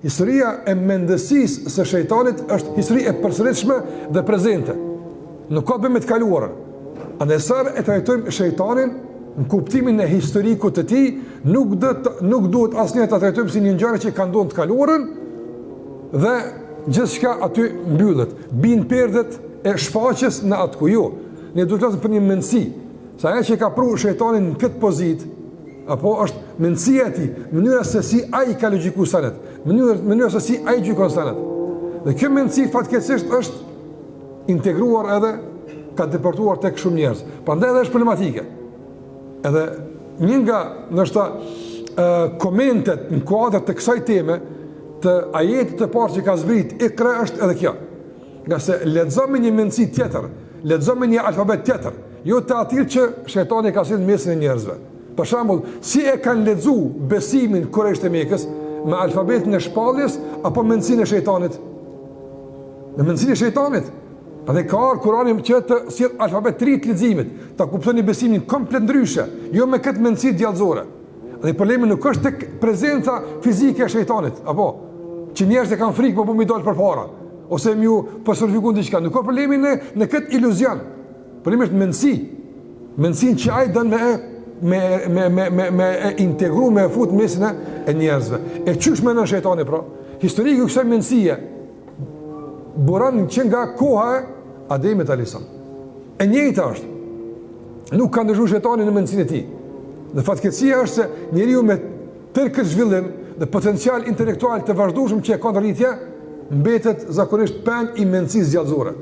Historia e mendësisë së shejtanit është histori e përsëritshme dhe prezente. Nuk ka bëjmë të kaluarën. Andaj sa e trajtojmë shejtanin në kuptimin e historikut të tij, nuk duhet asnjëherë ta trajtojmë si një ngjarje që ka ndodhur të kaluarën dhe gjithçka aty mbyllet. Bin perdet e shfaqjes në atë ku jo. Ne duhet të flasim për një mendësi. Sa ajo që ka pru shejtanin në këtë pozitë, apo është mendësia e tij, mënyra se si ai ka logjikuar sanet, mënyra se si ai gjykon sanet. Dhe kjo mendësi fatkeqësisht është integruar edhe ka deportuar tek shumë njerëz. Prandaj edhe është problematike. Edhe një nga ndoshta komentet në kuadër të kësaj teme të ajetit të parë që ka zbrit Ikra është edhe kjo. Nga se lexon me një mendësi tjetër, lexon me një alfabet tjetër, jo të atill që shejtani ka sjellë në mesin e njerëzve. Për shembull, si e kanë lexuar besimin Kurajsh të Mekës me alfabetin e shpalljes apo mendësinë e shejtanit? Me mendësinë e shejtanit. Dhe ka Kurani që të sjell alfabet të ri të leximit, ta kuptoni besimin komplet ndryshe, jo me këtë mendësi djallëzore. Dhe problemi nuk është tek prezenca fizike e shejtanit, apo që njerëzit kanë frikë po mi dal përpara, ose më ju personifikojnë diçka. Nuk ka problemi në këtë iluzion. Problemi është mendësi. Mendësinë që ai don me integru, me fut mesin e njerëzve. E çysh mendon shejtani pra? Historiku i kësaj mendësie buron që nga koha e Ademit alayhis salam. E njëjta është. Nuk ka ndryshuar shejtani në mendësinë e tij. Dhe fatkeqësia është se njeriu me tërë këtë zhvillim dhe potencial intelektual të vazhdueshëm që e ka në rritje, mbetet zakonisht peng i mendësisë zgjallëzore.